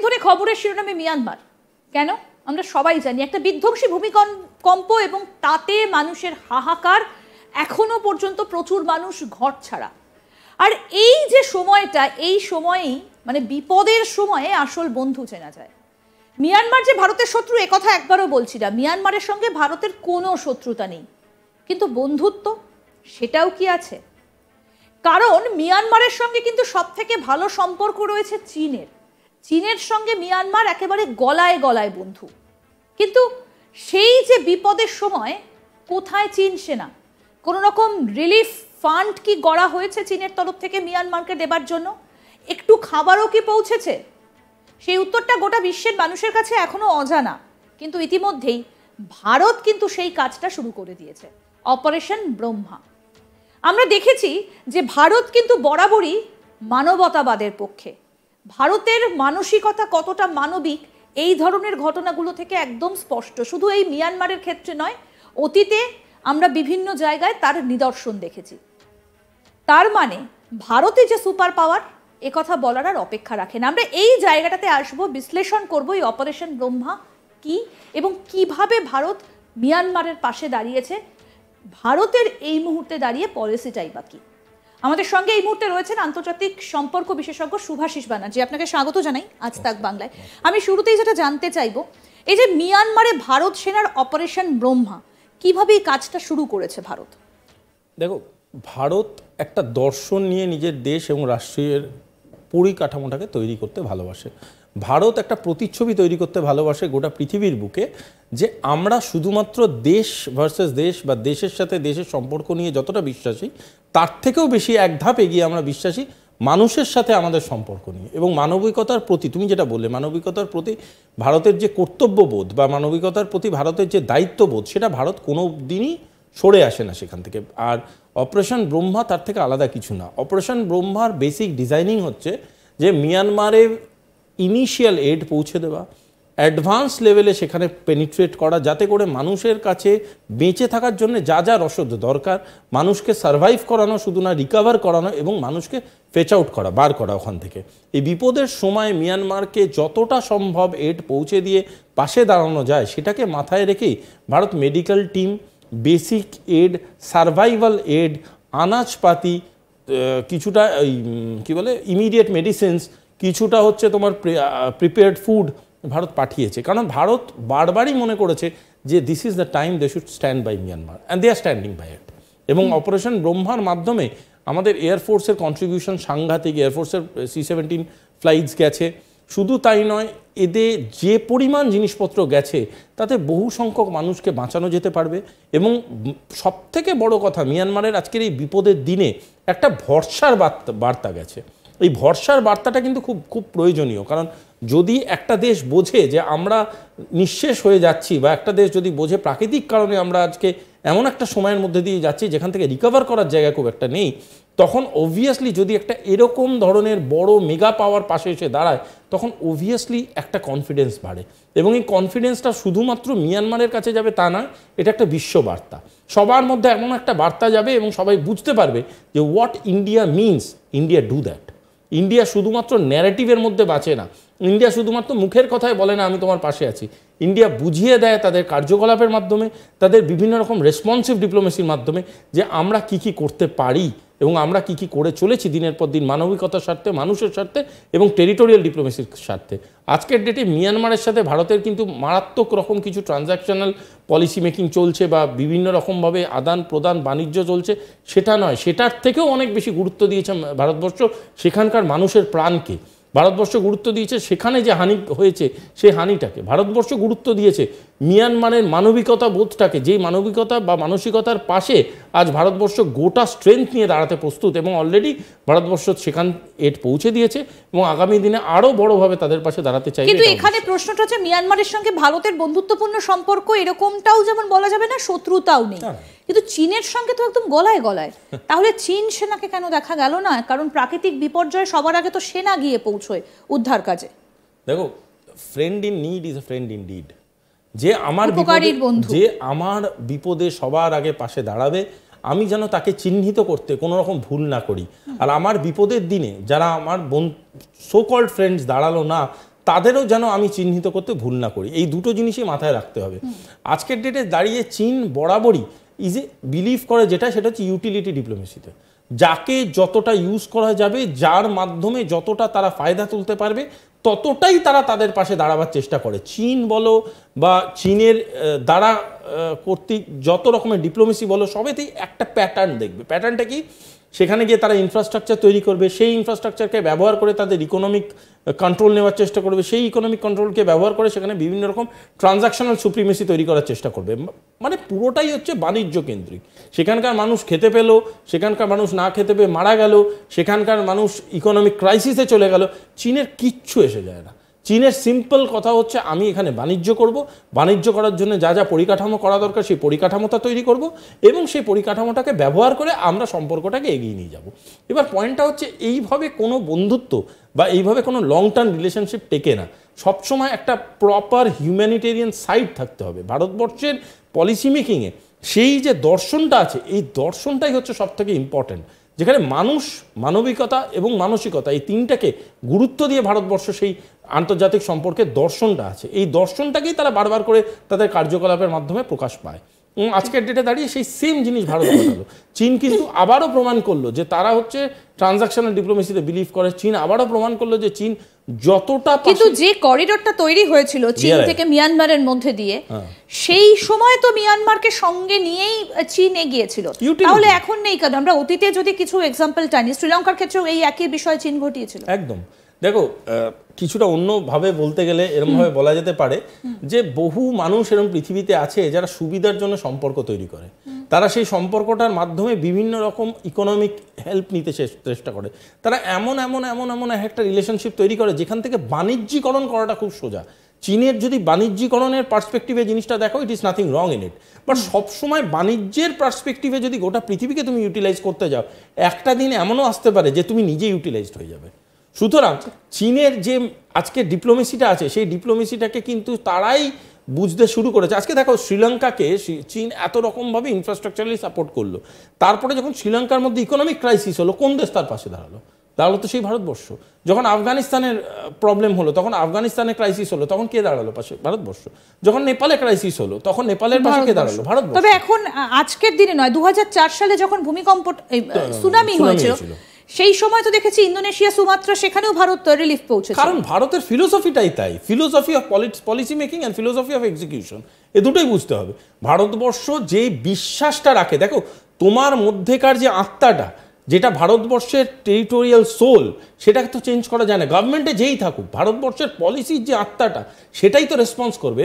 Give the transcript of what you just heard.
ধরে খবরের শিরোনামে মিয়ানমার। কেন? আমরা সবাই জানি একটা বিধ্বংসী ভূমিকম্প এবং তাতে মানুষের হাহাকার, এখনো পর্যন্ত প্রচুর মানুষ ঘর ছাড়া। আর এই যে সময়টা, এই সময়েই মানে বিপদের সময়ে আসল বন্ধু চেনা যায়। মিয়ানমার যে ভারতের শত্রু একথা একবারও বলছি না, মিয়ানমারের সঙ্গে ভারতের কোনো শত্রুতা নেই, কিন্তু বন্ধুত্ব সেটাও কি আছে? কারণ মিয়ানমারের সঙ্গে কিন্তু সব থেকে ভালো সম্পর্ক রয়েছে চীনের। চীনের সঙ্গে মিয়ানমার একেবারে গলায় গলায় বন্ধু। কিন্তু সেই যে বিপদের সময় কোথায় চীন সেনা? কোনো রকম রিলিফ ফান্ড কি গড়া হয়েছে চীনের তরফ থেকে মিয়ানমারকে দেবার জন্য? একটু খাবারও কি পৌঁছেছে? সেই উত্তরটা গোটা বিশ্বের মানুষের কাছে এখনো অজানা। কিন্তু ইতিমধ্যেই ভারত কিন্তু সেই কাজটা শুরু করে দিয়েছে, অপারেশন ব্রহ্মা। আমরা দেখেছি যে ভারত কিন্তু বরাবরই মানবতাবাদের পক্ষে। ভারতের মানসিকতা কতটা মানবিক এই ধরনের ঘটনাগুলো থেকে একদম স্পষ্ট। শুধু এই মিয়ানমারের ক্ষেত্রে নয়, অতীতে আমরা বিভিন্ন জায়গায় তার নিদর্শন দেখেছি। তার মানে ভারতে যে সুপার পাওয়ার, একথা বলার আর অপেক্ষা রাখে না। আমরা এই জায়গাটাতে আসবো, বিশ্লেষণ করবো এই অপারেশন ব্রহ্মা কি এবং কিভাবে ভারত মিয়ানমারের পাশে দাঁড়িয়েছে, ভারতের এই মুহূর্তে দাঁড়িয়ে পলিসিটাই বা কি। আমাদের সঙ্গে এই মুহূর্তে রয়েছেন আন্তর্জাতিক সম্পর্ক বিশেষজ্ঞ শুভাশিস ব্যানার্জি। আপনাকে স্বাগত জানাই আজ তাক বাংলায়। আমি শুরুতেই যেটা জানতে চাইবো, এই যে মিয়ানমারে ভারত সেনার অপারেশন ব্রহ্মা, কিভাবে এই কাজটা শুরু করেছে ভারত? দেখো, ভারত একটা দর্শন নিয়ে নিজের দেশ এবং রাষ্ট্রের পরিকাঠামোটাকে তৈরি করতে ভালোবাসে। ভারত একটা প্রতিচ্ছবি তৈরি করতে ভালোবাসে গোটা পৃথিবীর বুকে, যে আমরা শুধুমাত্র দেশ ভার্সেস দেশ বা দেশের সাথে দেশের সম্পর্ক নিয়ে যতটা বিশ্বাসী, তার থেকেও বেশি এক ধাপ এগিয়ে আমরা বিশ্বাসী মানুষের সাথে আমাদের সম্পর্ক নিয়ে এবং মানবিকতার প্রতি। তুমি যেটা বললে, মানবিকতার প্রতি ভারতের যে কর্তব্যবোধ বা মানবিকতার প্রতি ভারতের যে দায়িত্ববোধ, সেটা ভারত কোনো দিনই সরে আসে না সেখান থেকে। আর অপারেশন ব্রহ্মা তার থেকে আলাদা কিছু না। অপারেশন ব্রহ্মার বেসিক ডিজাইনিং হচ্ছে যে মিয়ানমারে ইনিশিয়াল এড পৌঁছে দেওয়া, অ্যাডভান্স লেভেলে সেখানে পেনিট্রেট করা, যাতে করে মানুষের কাছে বেঁচে থাকার জন্য যা যা রসদ দরকার, মানুষকে সার্ভাইভ করানো, শুধু না রিকভার করানো, এবং মানুষকে ফেচ আউট করা, বার করা ওখান থেকে। এই বিপদের সময় মিয়ানমারকে যতটা সম্ভব এড পৌঁছে দিয়ে পাশে দাঁড়ানো যায়, সেটাকে মাথায় রেখেই Bharat medical team, basic aid, survival aid, আনাজপাতি, কিছুটা ওই কী বলে ইমিডিয়েট মেডিসিনস, কিছুটা হচ্ছে তোমার প্রিপেয়ার্ড ফুড ভারত পাঠিয়েছে। কারণ ভারত বারবারই মনে করেছে যে this is the time they should stand by Myanmar, and they are standing by it. এবং অপারেশন ব্রহ্মার মাধ্যমে আমাদের এয়ারফোর্সের কন্ট্রিবিউশন সাংঘাতিক। এয়ারফোর্সের C-17 ফ্লাইটস গেছে। শুধু তাই নয়, এদের যে পরিমাণ জিনিসপত্র গেছে তাতে বহু সংখ্যক মানুষকে বাঁচানো যেতে পারবে। এবং সবথেকে বড় কথা, মিয়ানমারের আজকের এই বিপদের দিনে একটা ভরসার বার্তা গেছে। এই ভরসার বার্তাটা কিন্তু খুব খুব প্রয়োজনীয়। কারণ যদি একটা দেশ বোঝে যে আমরা নিঃশেষ হয়ে যাচ্ছি, বা একটা দেশ যদি বোঝে প্রাকৃতিক কারণে আমরা আজকে এমন একটা সময়ের মধ্যে দিয়ে যাচ্ছি যেখান থেকে রিকভার করার জায়গা খুব একটা নেই, তখন অবভিয়াসলি যদি একটা এরকম ধরনের বড় মেগা পাওয়ার পাশে এসে দাঁড়ায়, তখন অবভিয়াসলি একটা কনফিডেন্স বাড়ে। এবং এই কনফিডেন্সটা শুধুমাত্র মিয়ানমারের কাছে যাবে তা নয়, এটা একটা বিশ্ব বার্তা। সবার মধ্যে এমন একটা বার্তা যাবে এবং সবাই বুঝতে পারবে যে what India means, India do that. India শুধুমাত্র ন্যারেটিভের মধ্যে বাঁচে না, ইন্ডিয়া শুধুমাত্র মুখের কথায় বলে না আমি তোমার পাশে আছি। ইন্ডিয়া বুঝিয়ে দেয় তাদের কার্যকলাপের মাধ্যমে, তাদের বিভিন্ন রকম রেসপন্সিভ ডিপ্লোমেসির মাধ্যমে, যে আমরা কি কি করতে পারি এবং আমরা কি কি করে চলেছি দিনের পর দিন মানবিকতার স্বার্থে, মানুষের স্বার্থে এবং টেরিটোরিয়াল ডিপ্লোমেসির স্বার্থে। আজকের ডেটে মিয়ানমারের সাথে ভারতের কিন্তু মারাত্মক রকম কিছু ট্রানজ্যাকশনাল পলিসি মেকিং চলছে, বা বিভিন্ন রকমভাবে আদান প্রদান বাণিজ্য চলছে, সেটা নয়। সেটার থেকেও অনেক বেশি গুরুত্ব দিয়েছে ভারতবর্ষ সেখানকার মানুষের প্রাণকে। ভারতবর্ষ গুরুত্ব দিয়েছে সেখানে যে হানি হয়েছে সেই হানিটাকে। ভারতবর্ষ গুরুত্ব দিয়েছে মিয়ানমারের মানবিকতা বোধটাকে, যেই মানবিকতা বা মানসিকতার পাশে আজ ভারতবর্ষ গোটা স্ট্রেংথ নিয়ে দাঁড়াতে প্রস্তুত। এবং অলরেডি ভারতবর্ষ সেখান এড পৌঁছে দিয়েছে এবং আগামী দিনে আরও বড়োভাবে তাদের পাশে দাঁড়াতে চাইবে। কিন্তু এখানে প্রশ্নটা হচ্ছে, মিয়ানমারের সঙ্গে ভারতের বন্ধুত্বপূর্ণ সম্পর্ক এরকমটাও যেমন বলা যাবে না, শত্রুতাও নেই, কিন্তু চীনের সঙ্গে তো একদম গলায় গলায়। তাহলে চীন সেনাকে কেন দেখা গেল না? কারণ প্রাকৃতিক বিপর্যয় সবার আগে তো সেনা গিয়ে পৌঁছয় উদ্ধার কাজে। দেখো, friend in need is a friend in deed. যে আমার বিপদে সবার আগে পাশে দাঁড়াবে, আমি যেন তাকে চিহ্নিত করতে কোনো রকম ভুল না করি। আর আমার বিপদের দিনে যারা আমার সো কল্ড ফ্রেন্ডস দাঁড়ালো না, তাদেরও যেন আমি চিহ্নিত করতে ভুল না করি। এই দুটো জিনিসই মাথায় রাখতে হবে। আজকের ডেটে দাঁড়িয়ে চীন বরাবরই বিলিভ করে যেটা, সেটা হচ্ছে ইউটিলিটি ডিপ্লোমেসিতে। যাকে যতটা ইউজ করা যাবে, যার মাধ্যমে যতটা তারা ফায়দা তুলতে পারবে, ততটাই তারা তাদের পাশে দাঁড়াবার চেষ্টা করে। চীন বলো বা চীনের দ্বারা কর্তৃক যত রকমের ডিপ্লোমেসি বলো, সবেতেই একটা প্যাটার্ন দেখবে। প্যাটার্নটা কি? সেখানে গিয়ে তারা ইনফ্রাস্ট্রাকচার তৈরি করবে, সেই ইনফ্রাস্ট্রাকচারকে ব্যবহার করে তাদের ইকোনমিক কন্ট্রোল নেওয়ার চেষ্টা করবে, সেই ইকোনমিক কন্ট্রোলকে ব্যবহার করে সেখানে বিভিন্ন রকম ট্রানজাকশনাল সুপ্রিমেসি তৈরি করার চেষ্টা করবে। মানে পুরোটাই হচ্ছে বাণিজ্য কেন্দ্রিক। সেখানকার মানুষ খেতে পেলো, সেখানকার মানুষ না খেতে পেয়ে মারা গেল, সেখানকার মানুষ ইকোনমিক ক্রাইসিসে চলে গেল, চীনের কিচ্ছু এসে যায় না। চীনের সিম্পল কথা হচ্ছে, আমি এখানে বাণিজ্য করব, বাণিজ্য করার জন্য যা যা পরিকাঠামো করা দরকার সেই পরিকাঠামোটা তৈরি করব, এবং সেই পরিকাঠামোটাকে ব্যবহার করে আমরা সম্পর্কটাকে এগিয়ে নিয়ে যাব। এবার পয়েন্টটা হচ্ছে, এইভাবে কোনো বন্ধুত্ব বা এইভাবে কোনো লং টার্ম রিলেশনশিপ টেকে না। সবসময় একটা প্রপার হিউম্যানিটেরিয়ান সাইড থাকতে হবে। ভারতবর্ষের পলিসি মেকিংয়ে সেই যে দর্শনটা আছে, এই দর্শনটাই হচ্ছে সবথেকে ইম্পর্ট্যান্ট, যেখানে মানুষ, মানবিকতা এবং মানসিকতা, এই তিনটাকে গুরুত্ব দিয়ে ভারতবর্ষ সেই আন্তর্জাতিক সম্পর্কের দর্শনটা আছে, এই দর্শনটাকেই তারা বারবার করে তাদের কার্যকলাপের মাধ্যমে প্রকাশ পায়। আজকের ডেটে দাঁড়িয়ে সেই সেম জিনিস ভারত ঘটালো। চীন কিন্তু আবারও প্রমাণ করলো যে তারা হচ্ছে ট্রানজাকশনাল ডিপ্লোমেসিতে বিলিভ করে। চীন আবারও প্রমাণ করলো যে চীন যতটা, কিন্তু যে করিডোরটা তৈরি হয়েছিল চীন থেকে মিয়ানমারের মধ্যে দিয়ে, সেই সময় তো মিয়ানমারকে সঙ্গে নিয়েই চীন এগিয়েছিল, তাহলে এখন নেই কেন? আমরা অতীতে যদি কিছু এক্সাম্পল টানি, শ্রীলঙ্কার ক্ষেত্রেও এই একই বিষয় চীন ঘটিয়েছিল। একদম। দেখো, কিছুটা অন্যভাবে বলতে গেলে এরকমভাবে বলা যেতে পারে যে বহু মানুষ এরকম পৃথিবীতে আছে যারা সুবিধার জন্য সম্পর্ক তৈরি করে। তারা সেই সম্পর্কটার মাধ্যমে বিভিন্ন রকম ইকোনমিক হেল্প নিতে চেষ্টা করে। তারা এমন এমন এমন এমন একটা রিলেশনশিপ তৈরি করে যেখান থেকে বাণিজ্যিকরণ করাটা খুব সোজা। চীনের যদি বাণিজ্যিকরণের পার্সপেক্টিভে জিনিসটা দেখো, it is nothing wrong in it, but সবসময় বাণিজ্যের পার্সপেক্টিভে যদি গোটা পৃথিবীকে তুমি ইউটিলাইজ করতে যাও, একটা দিন এমনও আসতে পারে যে তুমি নিজে ইউটিলাইজড হয়ে যাবে। সুতরাং চীনের যে আজকে ডিপ্লোমেসিটা আছে, সেই ডিপ্লোমেসিটাকে কিন্তু তারাই বুঝতে শুরু করেছে। আজকে দেখো, শ্রীলঙ্কাকে চীন এত রকমভাবে ইনফ্রাস্ট্রাকচারালি সাপোর্ট করলো, তারপরে যখন শ্রীলঙ্কার মধ্যে ইকোনমিক ক্রাইসিস হলো, কোন দেশ তার পাশে দাঁড়ালো? দাঁড়ালো তো সেই ভারতবর্ষ। যখন আফগানিস্তানের প্রবলেম হলো, তখন আফগানিস্তানের ক্রাইসিস হলো, তখন কে দাঁড়ালো পাশে? ভারতবর্ষ। যখন নেপালে ক্রাইসিস হলো, তখন নেপালের পাশে কে দাঁড়ালো? ভারতবর্ষ। তবে এখন আজকের দিনে নয়, 2004 সালে যখন ভূমিকম্প, সুনামি হয়েছিল, সেই সময় তো দেখেছি ইন্দোনেশিয়া, সুমাত্রা, সেখানেও ভারত রিলিফ পৌঁছেছে। কারণ ভারতের ফিলোসফিটাই তাই, philosophy of policy making and philosophy of execution, এ দুটোই বুঝতে হবে। ভারতবর্ষ যে বিশ্বাসটা রাখে, দেখো তোমার মধ্যেকার যে আত্মাটা, যেটা ভারতবর্ষের টেরিটোরিয়াল সোল, সেটাকে তো চেঞ্জ করা যায় না। গভর্নমেন্টে যেই থাকুক, ভারতবর্ষের পলিসির যে আত্মাটা, সেটাই তো রেসপন্স করবে।